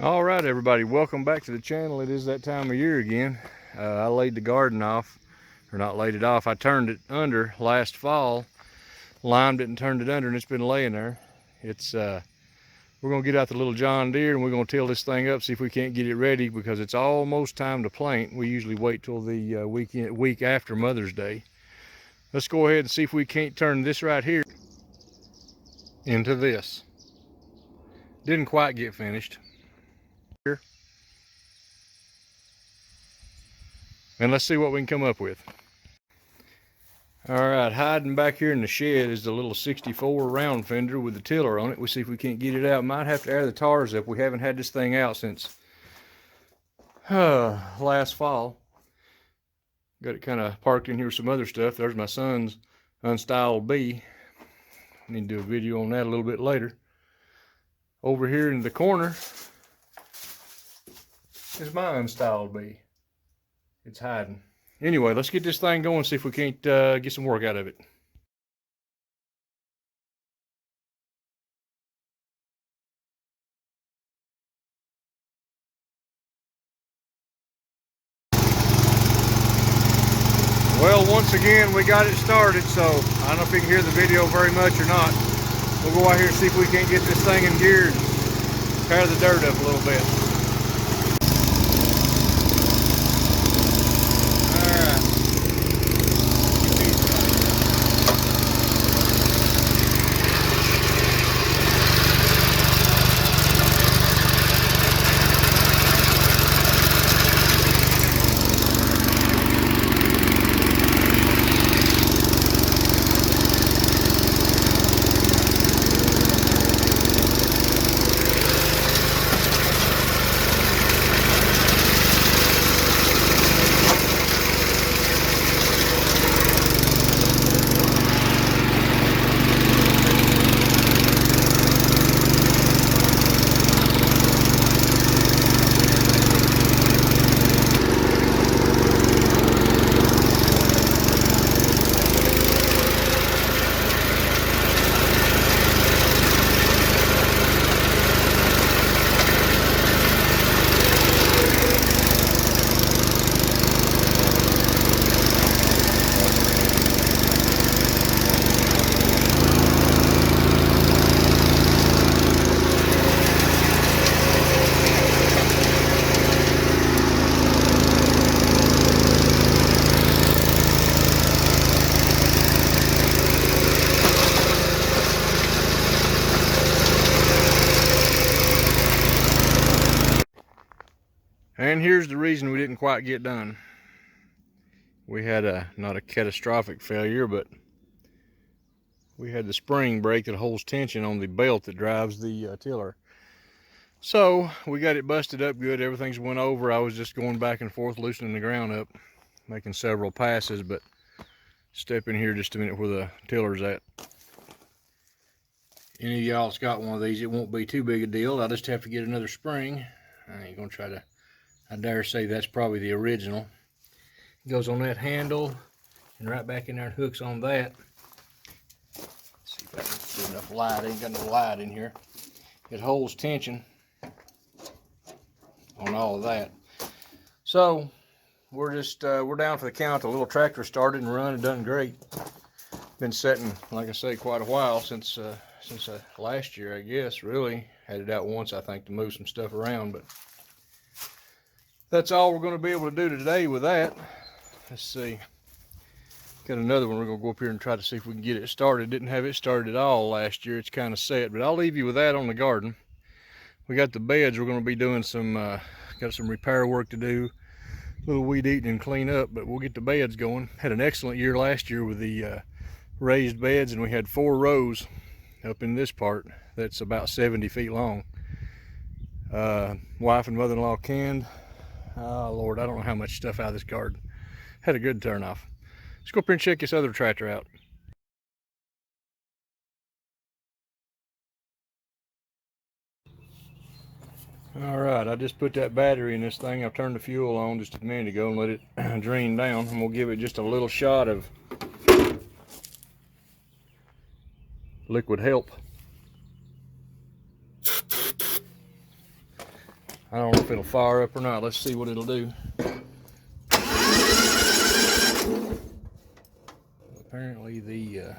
All right, everybody, welcome back to the channel. It is that time of year again. I laid the garden off, or not laid it off, I turned it under last fall, limed it and turned it under, and it's been laying there. We're gonna get out the little John Deere and we're gonna till this thing up, see if we can't get it ready, because it's almost time to plant. We usually wait till the week after Mother's Day. Let's go ahead and see if we can't turn this right here into this. Didn't quite get finished. Here. And let's see what we can come up with. All right, hiding back here in the shed is the little 64 round fender with the tiller on it. We'll see if we can't get it out. Might have to air the tires up. We haven't had this thing out since last fall. Got it kind of parked in here with some other stuff. There's my son's unstyled bee. Need to do a video on that a little bit later. Over here in the corner is my unstyled bee. It's hiding. Anyway, let's get this thing going, see if we can't get some work out of it. Well, once again, we got it started, so I don't know if you can hear the video very much or not. We'll go out here and see if we can't get this thing in gear and tear the dirt up a little bit. And here's the reason we didn't quite get done. We had not a catastrophic failure, but we had the spring break that holds tension on the belt that drives the tiller. So we got it busted up good. Everything's went over. I was just going back and forth, loosening the ground up, making several passes, but step in here just a minute where the tiller's at. Any of y'all that's got one of these, it won't be too big a deal. I'll just have to get another spring. I ain't gonna try to, I dare say that's probably the original. It goes on that handle and right back in there and hooks on that. Let's see if I can get enough light. Ain't got no light in here. It holds tension on all of that. So we're down for the count. The little tractor started and run and done great. Been setting, like I say, quite a while since last year, I guess. Really had it out once, I think, to move some stuff around, but that's all we're going to be able to do today with that. Let's see. Got another one. We're going to go up here and try to see if we can get it started. Didn't have it started at all last year. It's kind of set, but I'll leave you with that on the garden. We got the beds. We're going to be doing some, got some repair work to do. A little weed eating and clean up, but we'll get the beds going. Had an excellent year last year with the raised beds, and we had 4 rows up in this part that's about 70 feet long. Wife and mother-in-law canned. Oh Lord, I don't know how much stuff out of this garden. Had a good turn off. Let's go up here and check this other tractor out. All right, I just put that battery in this thing. I've turned the fuel on just a minute ago and let it drain down. I'm gonna give it just a little shot of liquid help. I don't know if it'll fire up or not. Let's see what it'll do. Apparently the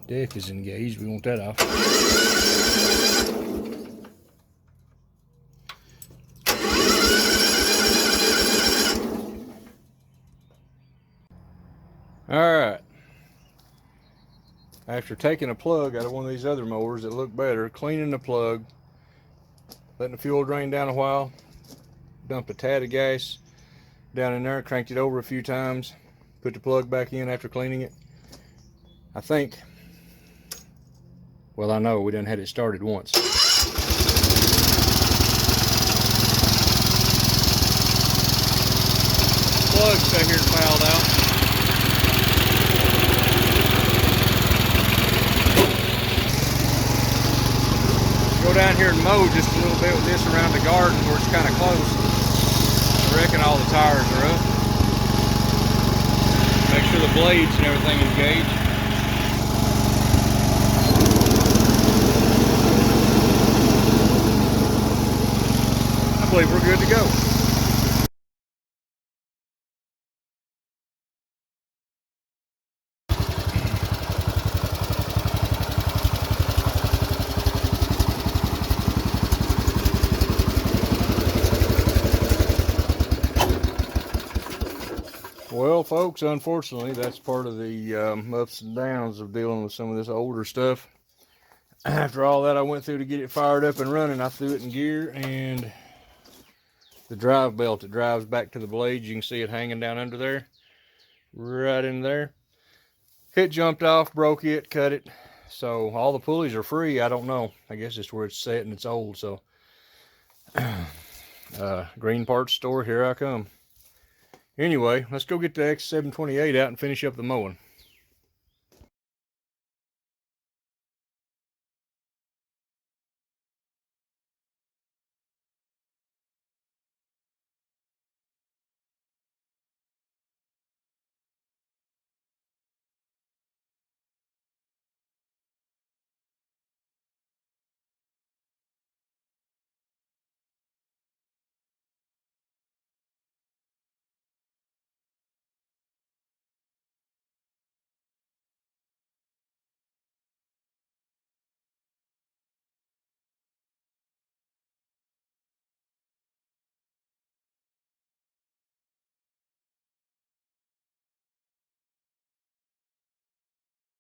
deck is engaged. We want that off. Alright. After taking a plug out of one of these other mowers that look better, cleaning the plug, letting the fuel drain down a while, dumped a tad of gas down in there, cranked it over a few times, put the plug back in after cleaning it. I think, well, I know we done had it started once. Plug sat here and fouled out. Go down here and mow just a little bit with this around the garden where it's kind of close. I reckon all the tires are up. Make sure the blades and everything is engaged. I believe we're good to go. Well, folks, unfortunately, that's part of the ups and downs of dealing with some of this older stuff. After all that I went through to get it fired up and running, I threw it in gear, and the drive belt that drives back to the blades, you can see it hanging down under there, right in there. It jumped off, broke it, cut it. So all the pulleys are free. I don't know. I guess it's where it's set and it's old. So green parts store, here I come. Anyway, let's go get the X728 out and finish up the mowing.